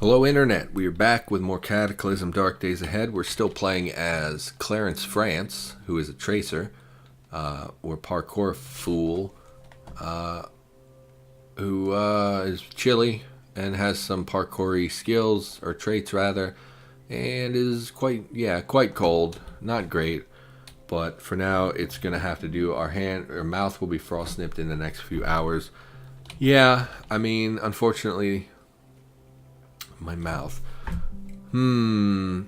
Hello Internet, we are back with more Cataclysm Dark Days Ahead. We're still playing as Clarence France, who is a tracer, or parkour fool, who is chilly and has some parkoury skills, or traits rather, and is quite cold. Not great, but for now it's going to have to do. Our mouth will be frost nipped in the next few hours. Yeah, I mean, unfortunately, my mouth. I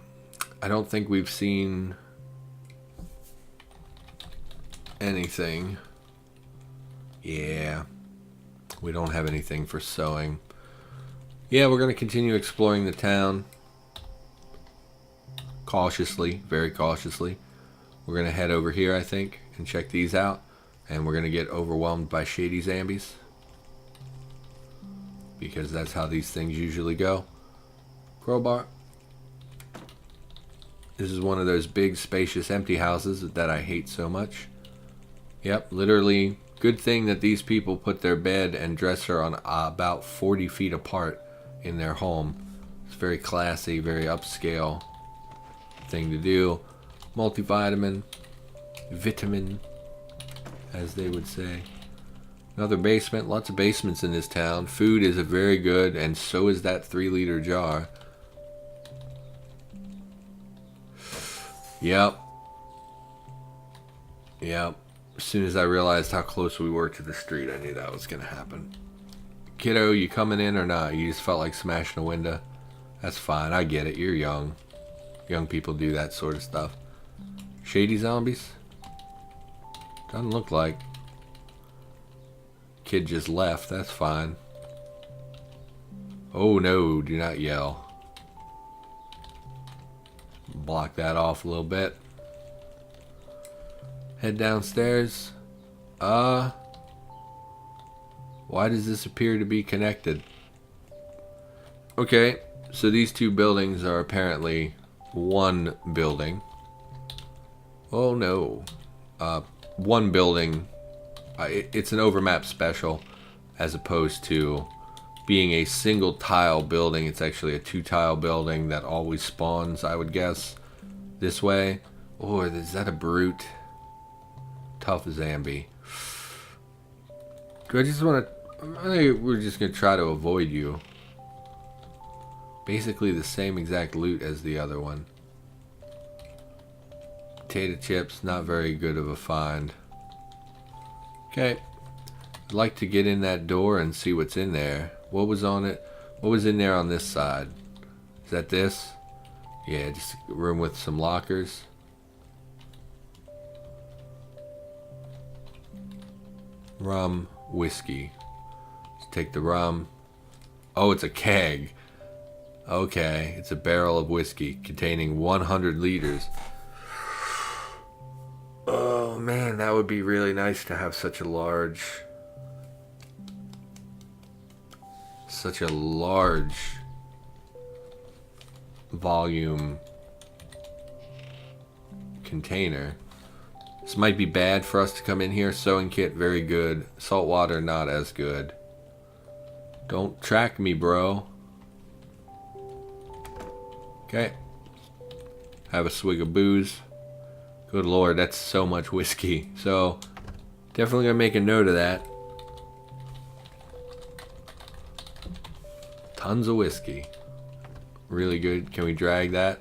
don't think we've seen anything. Yeah. We don't have anything for sewing. Yeah, we're going to continue exploring the town. Cautiously. Very cautiously. We're going to head over here, I think, and check these out. And we're going to get overwhelmed by shady zombies. Because that's how these things usually go. Crowbar. This is one of those big, spacious, empty houses that I hate so much. Yep, literally, good thing that these people put their bed and dresser on about 40 feet apart in their home. It's very classy, very upscale thing to do. Multivitamin, vitamin, as they would say. Another basement, lots of basements in this town. Food is very good, and so is that 3-liter jar. Yep. As soon as I realized how close we were to the street, I knew that was going to happen. Kiddo, you coming in or not? You just felt like smashing a window? That's fine. I get it. You're young. Young people do that sort of stuff. Shady zombies? Doesn't look like. Kid just left. That's fine. Oh no, do not yell. Block that off a little bit. Head downstairs. Why does this appear to be connected? Okay, so these two buildings are apparently one building. Oh no. One building. It's an overmap special as opposed to being a single tile building. It's actually a 2-tile building that always spawns, I would guess, this way. Or is that a brute? Tough zombie. Do I just want to... I think we're just going to try to avoid you. Basically the same exact loot as the other one. Potato chips, not very good of a find. Okay. I'd like to get in that door and see what's in there. What was on it? What was in there on this side? Is that this? Yeah, just a room with some lockers. Rum, whiskey. Let's take the rum. Oh, it's a keg. Okay, it's a barrel of whiskey containing 100 liters. Oh man, that would be really nice to have such a large volume container. This might be bad for us to come in here. Sewing kit, very good. Salt water, not as good. Don't track me, bro. Okay. Have a swig of booze. Good lord, that's so much whiskey. So, definitely gonna make a note of that. Tons of whiskey. Really good. Can we drag that?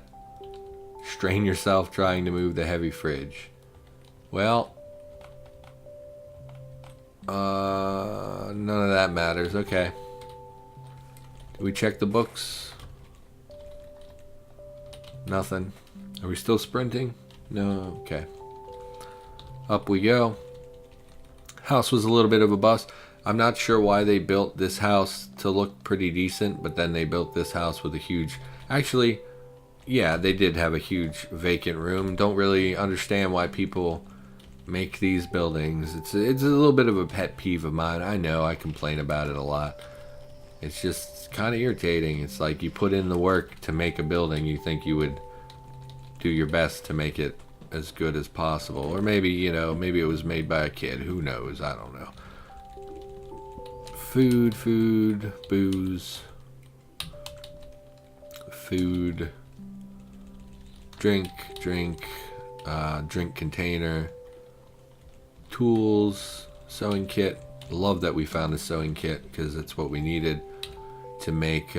Strain yourself trying to move the heavy fridge. Well, none of that matters. Okay. Did we check the books? Nothing. Are we still sprinting? No. Okay. Up we go. House was a little bit of a bust. I'm not sure why they built this house to look pretty decent, but then they built this house with a huge... Actually, yeah, they did have a huge vacant room. Don't really understand why people make these buildings. It's a little bit of a pet peeve of mine. I know, I complain about it a lot. It's just kind of irritating. It's like you put in the work to make a building. You think you would do your best to make it as good as possible. Or maybe, you know, maybe it was made by a kid. Who knows? I don't know. Food, booze. food, drink container, tools, sewing kit. Love that we found a sewing kit because it's what we needed to make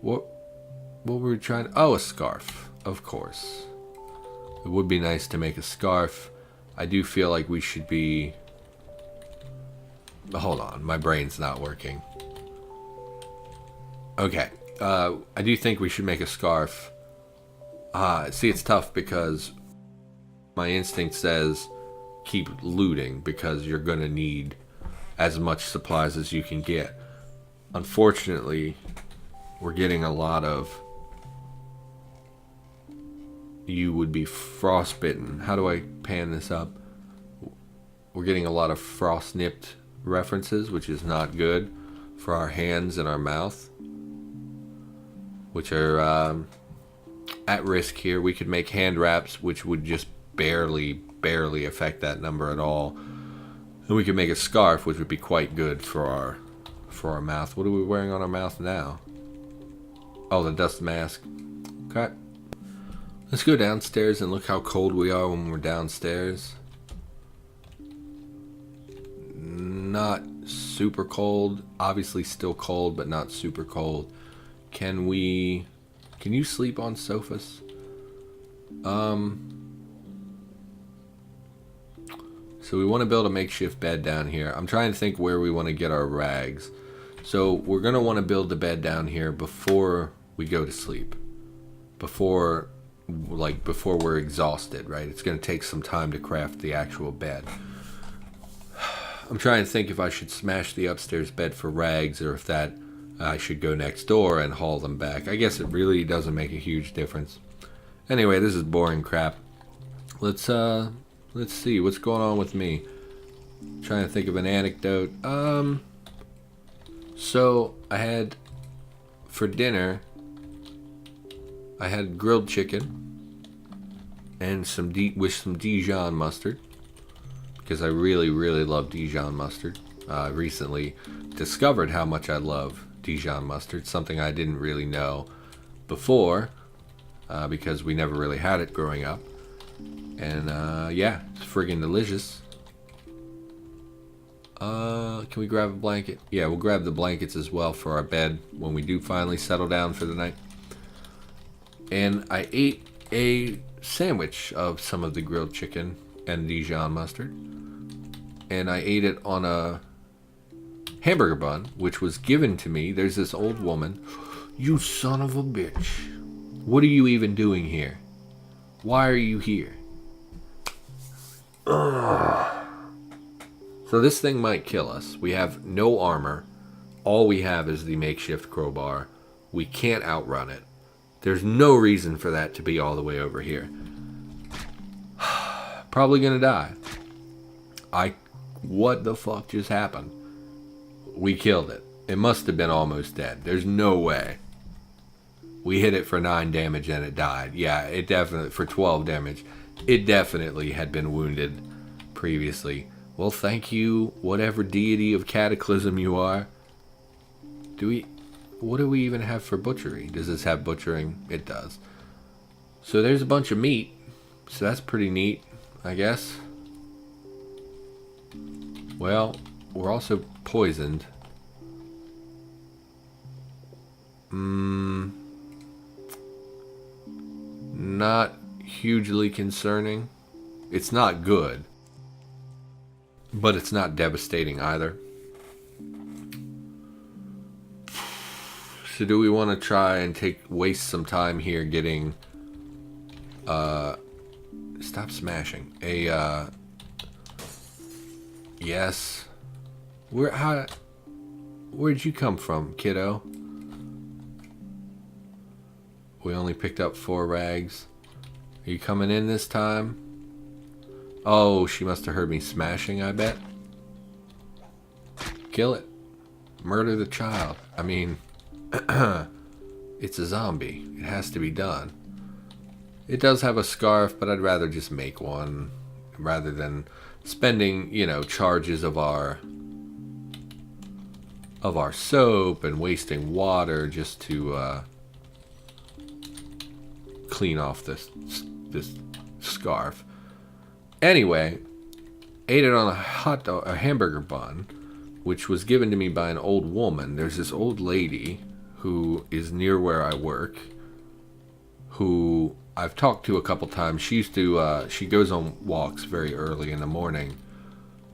what were we trying? Oh, a scarf, of course. It would be nice to make a scarf. I do feel like we should be... Hold on, my brain's not working. Okay, I do think we should make a scarf. See, it's tough because my instinct says keep looting because you're gonna need as much supplies as you can get. Unfortunately, we're getting a lot of... You would be frostbitten. How do I pan this up? We're getting a lot of frost-nipped references, which is not good for our hands and our mouth, which are at risk here. We could make hand wraps, which would just barely affect that number at all. And we could make a scarf, which would be quite good for our mouth. What are we wearing on our mouth now? Oh, the dust mask. Okay. Let's go downstairs and look how cold we are when we're downstairs. Not super cold. Obviously still cold, but not super cold. Can you sleep on sofas? So we want to build a makeshift bed down here. I'm trying to think where we want to get our rags. So we're going to want to build the bed down here before we go to sleep. Before we're exhausted, right? It's going to take some time to craft the actual bed. I'm trying to think if I should smash the upstairs bed for rags or if that I should go next door and haul them back. I guess it really doesn't make a huge difference. Anyway, this is boring crap. Let's see what's going on with me. Trying to think of an anecdote. So I had for dinner I had grilled chicken and some Dijon mustard because I really love Dijon mustard. Recently discovered how much I love Dijon mustard, something I didn't really know before because we never really had it growing up. And yeah, it's friggin' delicious. Can we grab a blanket? Yeah, we'll grab the blankets as well for our bed when we do finally settle down for the night. And I ate a sandwich of some of the grilled chicken and Dijon mustard. And I ate it on a hamburger bun, which was given to me. There's this old woman. You son of a bitch. What are you even doing here? Why are you here? Ugh. So this thing might kill us. We have no armor. All we have is the makeshift crowbar. We can't outrun it. There's no reason for that to be all the way over here. Probably gonna die. What the fuck just happened? We killed it. It must have been almost dead. There's no way. We hit it for 9 damage and it died. Yeah, it definitely, for 12 damage. It definitely had been wounded previously. Well, thank you, whatever deity of Cataclysm you are. What do we even have for butchery? Does this have butchering? It does. So there's a bunch of meat. So that's pretty neat, I guess. Well, we're also poisoned. Not hugely concerning. It's not good. But it's not devastating either. So do we want to try and waste some time here getting stop smashing yes. Where'd you come from, kiddo? We only picked up 4 rags. Are you coming in this time? Oh, she must have heard me smashing, I bet. Kill it. Murder the child. I mean, it's a zombie. It has to be done. It does have a scarf, but I'd rather just make one rather than spending, charges of our of our soap and wasting water just to clean off this scarf. Anyway, ate it on a hamburger bun, which was given to me by an old woman. There's this old lady who is near where I work, who I've talked to a couple times. She used to, she goes on walks very early in the morning,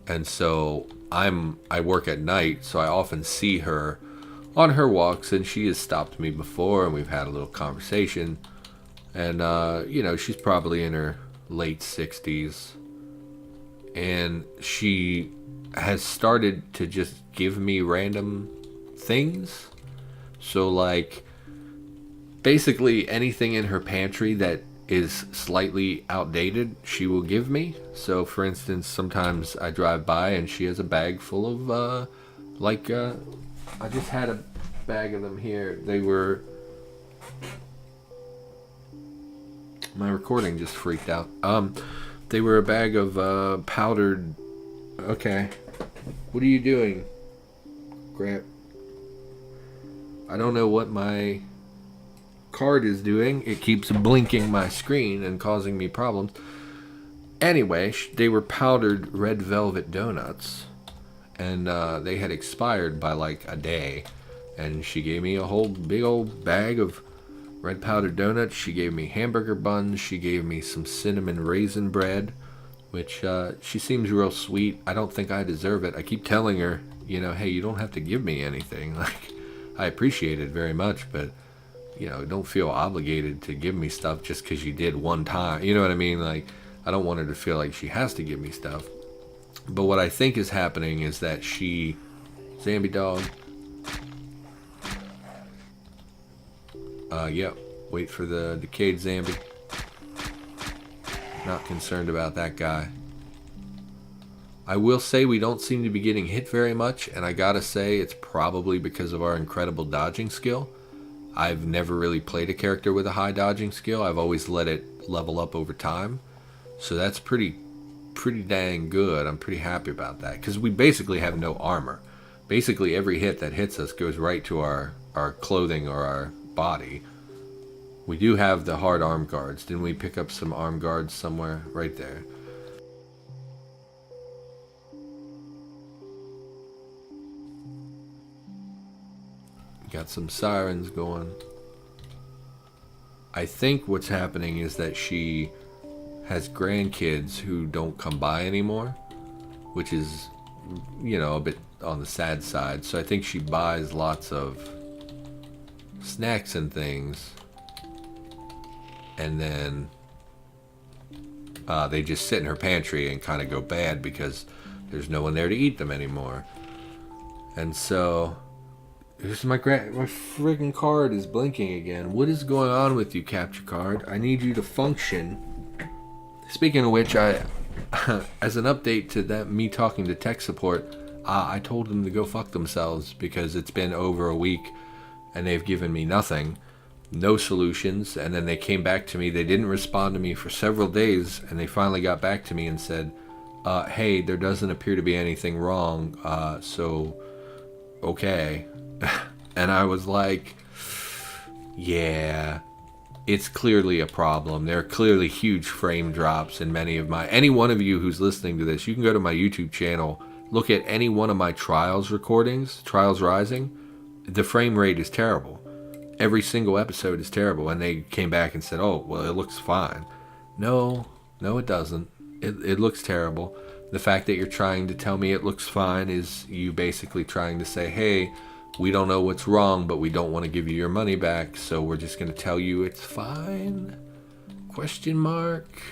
and so I work at night, so I often see her on her walks, and she has stopped me before, and we've had a little conversation, and you know, she's probably in her late 60s, and she has started to just give me random things. So like, basically anything in her pantry that is slightly outdated, she will give me. So for instance, sometimes I drive by and she has a bag full of I just had a bag of them here. They were, my recording just freaked out. They were a bag of powdered, okay, what are you doing? Crap. I don't know what my card is doing. It keeps blinking my screen and causing me problems. Anyway, they were powdered red velvet donuts, and they had expired by like a day, and she gave me a whole big old bag of red powdered donuts. She gave me hamburger buns. She gave me some cinnamon raisin bread, which she seems real sweet. I don't think I deserve it. I keep telling her, you know, hey, you don't have to give me anything. Like, I appreciate it very much, but, you know, don't feel obligated to give me stuff just because you did one time. You know what I mean? Like, I don't want her to feel like she has to give me stuff. But what I think is happening is that she... Zambi dog. Yep. Wait for the decayed Zambi. Not concerned about that guy. I will say we don't seem to be getting hit very much, and I gotta say it's probably because of our incredible dodging skill. I've never really played a character with a high dodging skill. I've always let it level up over time. So that's pretty dang good. I'm pretty happy about that, because we basically have no armor. Basically every hit that hits us goes right to our clothing or our body. We do have the hard arm guards. Didn't we pick up some arm guards somewhere? Right there. Got some sirens going. I think what's happening is that she has grandkids who don't come by anymore, which is, you know, a bit on the sad side. So I think she buys lots of snacks and things, and then they just sit in her pantry and kind of go bad because there's no one there to eat them anymore. And so here's my friggin' card is blinking again. What is going on with you, capture card? I need you to function. Speaking of which, I as an update to that, me talking to tech support, I told them to go fuck themselves because it's been over a week and they've given me nothing, no solutions. And then they came back to me. They didn't respond to me for several days, and they finally got back to me and said, hey, there doesn't appear to be anything wrong, so okay. And I was like, yeah, it's clearly a problem. There are clearly huge frame drops in many of any one of you who's listening to this, you can go to my YouTube channel, look at any one of my Trials recordings, Trials Rising. The frame rate is terrible. Every single episode is terrible. And they came back and said, oh, well, it looks fine. No, it doesn't. It looks terrible. The fact that you're trying to tell me it looks fine is you basically trying to say, hey, we don't know what's wrong, but we don't want to give you your money back, so we're just going to tell you it's fine? Question mark?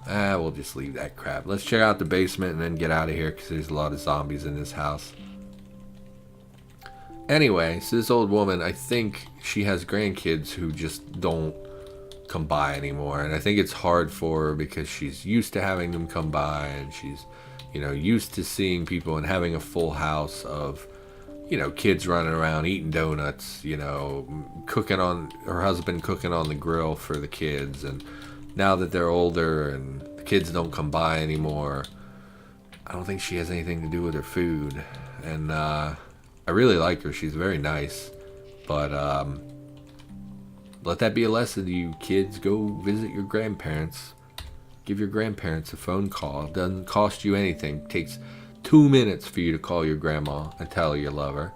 We'll just leave that crap. Let's check out the basement and then get out of here, because there's a lot of zombies in this house. Anyway, so this old woman, I think she has grandkids who just don't come by anymore, and I think it's hard for her because she's used to having them come by, and she's, you know, used to seeing people and having a full house of, you know, kids running around eating donuts, you know, her husband cooking on the grill for the kids. And now that they're older and the kids don't come by anymore, I don't think she has anything to do with her food. and I really like her. She's very nice. But let that be a lesson to you kids. Go visit your grandparents. Give your grandparents a phone call. It doesn't cost you anything. It takes 2 minutes for you to call your grandma and tell her you love her.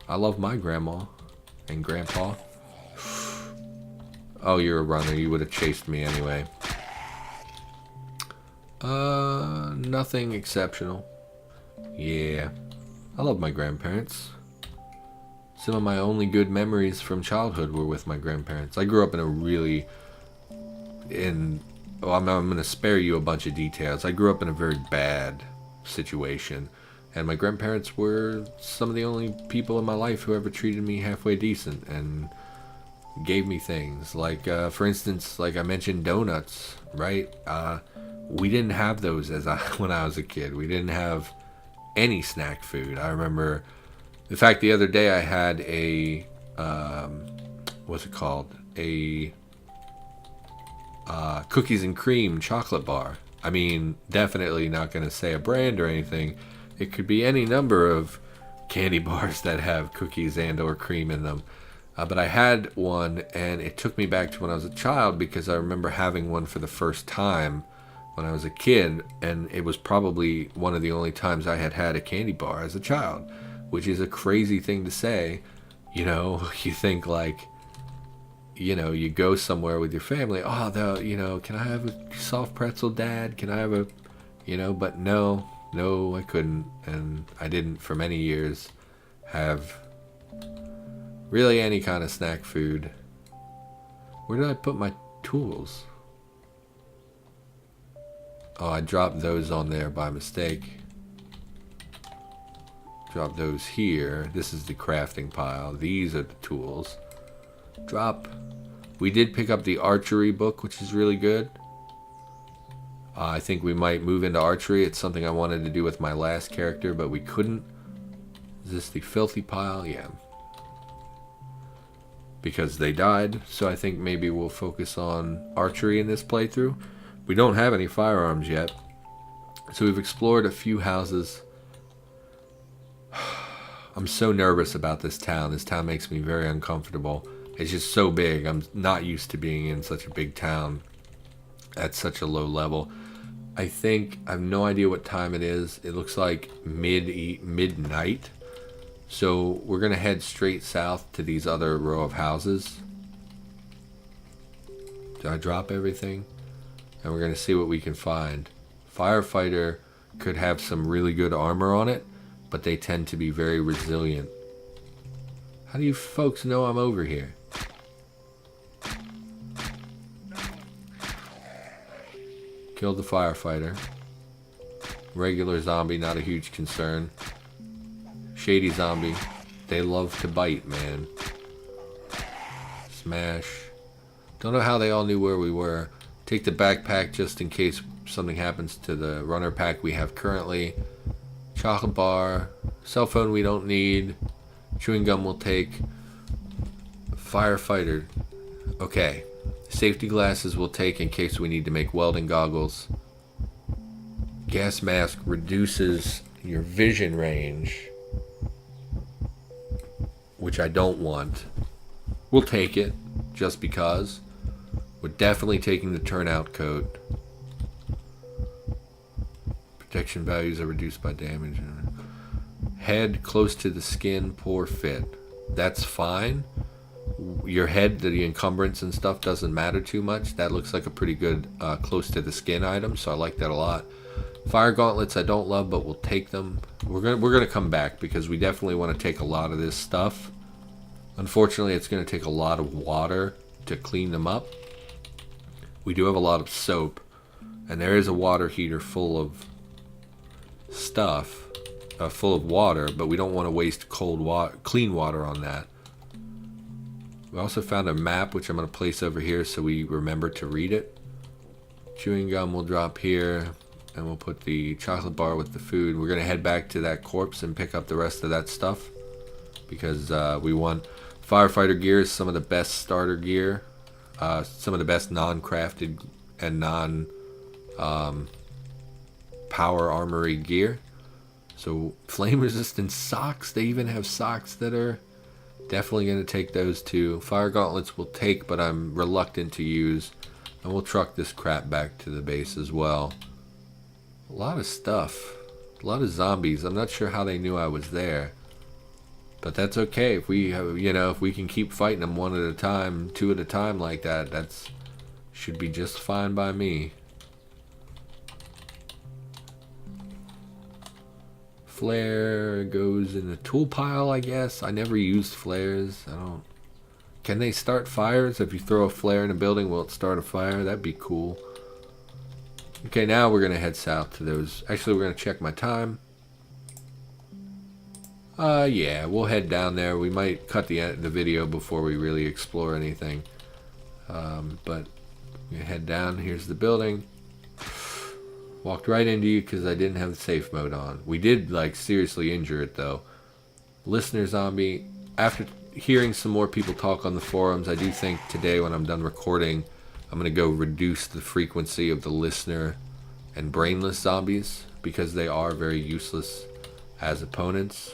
I love my grandma and grandpa. Oh, you're a runner. You would have chased me anyway. Nothing exceptional. Yeah. I love my grandparents. Some of my only good memories from childhood were with my grandparents. I grew up in a really... I'm going to spare you a bunch of details. I grew up in a very bad situation. And my grandparents were some of the only people in my life who ever treated me halfway decent and gave me things. Like, for instance, like I mentioned, donuts, right? We didn't have those when I was a kid. We didn't have any snack food. I remember, in fact, the other day I had a, what's it called? A cookies and cream chocolate bar. I mean, definitely not going to say a brand or anything. It could be any number of candy bars that have cookies and or cream in them. But I had one, and it took me back to when I was a child, because I remember having one for the first time when I was a kid, and it was probably one of the only times I had a candy bar as a child, which is a crazy thing to say. You know, you think like, you know, you go somewhere with your family, can I have a soft pretzel, Dad? Can I have a, but no, I couldn't, and I didn't for many years have really any kind of snack food. Where did I put my tools? Oh, I dropped those on there by mistake. Drop those here. This is the crafting pile. These are the tools. Drop. We did pick up the archery book, which is really good. I think we might move into archery. It's something I wanted to do with my last character, but we couldn't. Is this the filthy pile? Yeah. Because they died, so I think maybe we'll focus on archery in this playthrough. We don't have any firearms yet, so we've explored a few houses. I'm so nervous about this town. This town makes me very uncomfortable. It's just so big. I'm not used to being in such a big town at such a low level. I have no idea what time it is. It looks like midnight. So we're going to head straight south to these other row of houses. Did I drop everything? And we're going to see what we can find. Firefighter could have some really good armor on it, but they tend to be very resilient. How do you folks know I'm over here? Killed the firefighter. Regular zombie, not a huge concern. Shady zombie. They love to bite, man. Smash. Don't know how they all knew where we were. Take the backpack just in case something happens to the runner pack we have currently. Chocolate bar. Cell phone we don't need. Chewing gum we'll take. Firefighter. Okay. Safety glasses we'll take in case we need to make welding goggles. Gas mask reduces your vision range, which I don't want. We'll take it, just because. We're definitely taking the turnout coat. Protection values are reduced by damage. Head close to the skin, poor fit. That's fine. Your head, the encumbrance and stuff doesn't matter too much. That looks like a pretty good close to the skin item, so I like that a lot. Fire gauntlets I don't love, but we'll take them. We're gonna come back because we definitely want to take a lot of this stuff. Unfortunately, it's gonna take a lot of water to clean them up. We do have a lot of soap, and there is a water heater full of stuff, full of water, but we don't want to waste clean water on that. We also found a map, which I'm going to place over here so we remember to read it. Chewing gum will drop here, and we'll put the chocolate bar with the food. We're going to head back to that corpse and pick up the rest of that stuff, because we want firefighter gear is some of the best starter gear, some of the best non-crafted and non-power armory gear. So flame resistant socks. They even have socks that are definitely going to take those too. Fire gauntlets will take, but I'm reluctant to use. And we'll truck this crap back to the base as well. A lot of stuff. A lot of zombies. I'm not sure how they knew I was there. But that's okay. If we have, if we can keep fighting them one at a time, two at a time like that, that's should be just fine by me. Flare goes in the tool pile, I guess. I never used flares. I don't. Can they start fires? If you throw a flare in a building, will it start a fire? That'd be cool. Okay, now we're gonna head south to those. Actually, we're gonna check my time. Yeah, we'll head down there. We might cut the video before we really explore anything. But we head down. Here's the building. Walked right into you because I didn't have the safe mode on. We did, like, seriously injure it, though. Listener zombie. After hearing some more people talk on the forums, I do think today when I'm done recording, I'm going to go reduce the frequency of the listener and brainless zombies because they are very useless as opponents.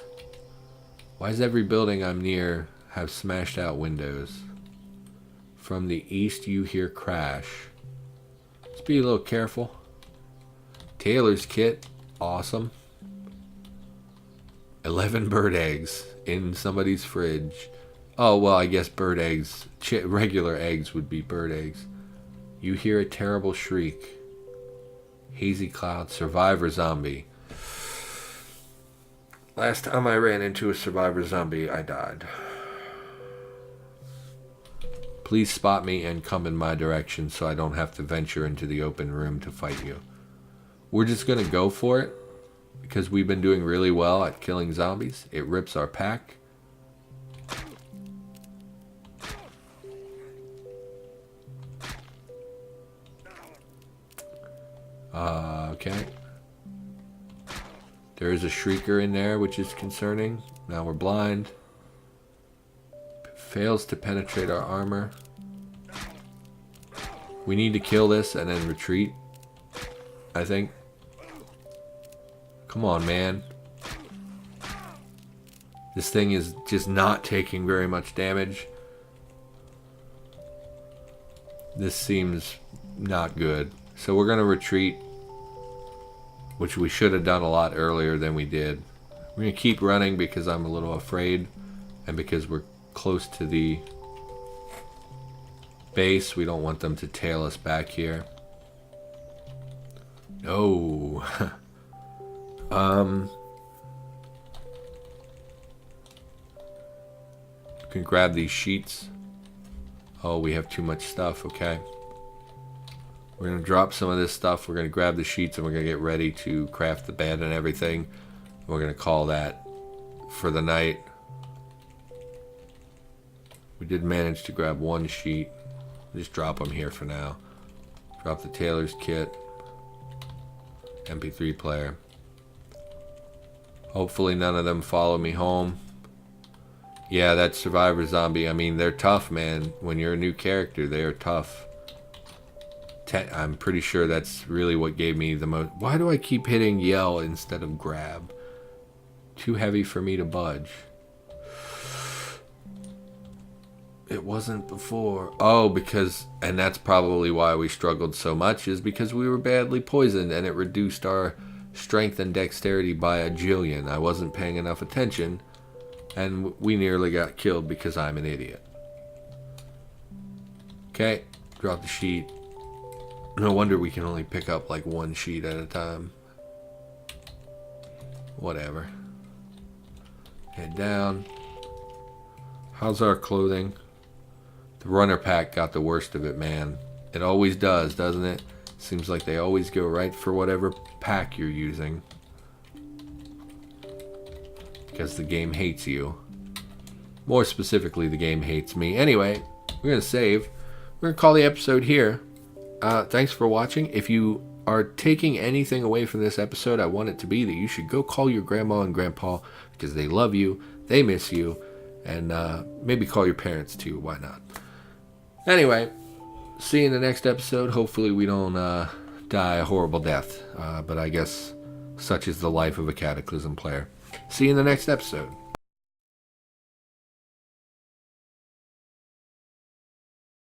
Why does every building I'm near have smashed out windows? From the east you hear crash. Let's be a little careful. Taylor's kit. Awesome. 11 bird eggs in somebody's fridge. Oh, well, I guess bird eggs. Regular eggs would be bird eggs. You hear a terrible shriek. Hazy cloud. Survivor zombie. Last time I ran into a survivor zombie, I died. Please spot me and come in my direction so I don't have to venture into the open room to fight you. We're just going to go for it because we've been doing really well at killing zombies. It rips our pack. Okay. There is a shrieker in there, which is concerning. Now we're blind. Fails to penetrate our armor. We need to kill this and then retreat, I think. Come on, man. This thing is just not taking very much damage. This seems not good. So we're going to retreat, which we should have done a lot earlier than we did. We're going to keep running because I'm a little afraid and because we're close to the base. We don't want them to tail us back here. No. You can grab these sheets. Oh, we have too much stuff. Okay. We're going to drop some of this stuff. We're going to grab the sheets and we're going to get ready to craft the bed and everything. We're going to call that for the night. We did manage to grab one sheet. Just drop them here for now. Drop the tailor's kit. MP3 player. Hopefully none of them follow me home. Yeah, that survivor zombie. I mean, they're tough, man. When you're a new character, they are tough. I'm pretty sure that's really what gave me the most. Why do I keep hitting yell instead of grab? Too heavy for me to budge. It wasn't before. Oh, because, and that's probably why we struggled so much, is because we were badly poisoned and it reduced our strength and dexterity by a jillion. I wasn't paying enough attention and we nearly got killed because I'm an idiot. Okay, drop the sheet. No wonder we can only pick up like one sheet at a time. Whatever. Head down. How's our clothing? The runner pack got the worst of it, man. It always does, doesn't it? Seems like they always go right for whatever pack you're using. Because the game hates you. More specifically, the game hates me. Anyway, we're going to save. We're going to call the episode here. Thanks for watching. If you are taking anything away from this episode, I want it to be that you should go call your grandma and grandpa because they love you, they miss you, and maybe call your parents too. Why not? Anyway, see you in the next episode. Hopefully we don't die a horrible death. But I guess Such is the life of a Cataclysm player. See you in the next episode.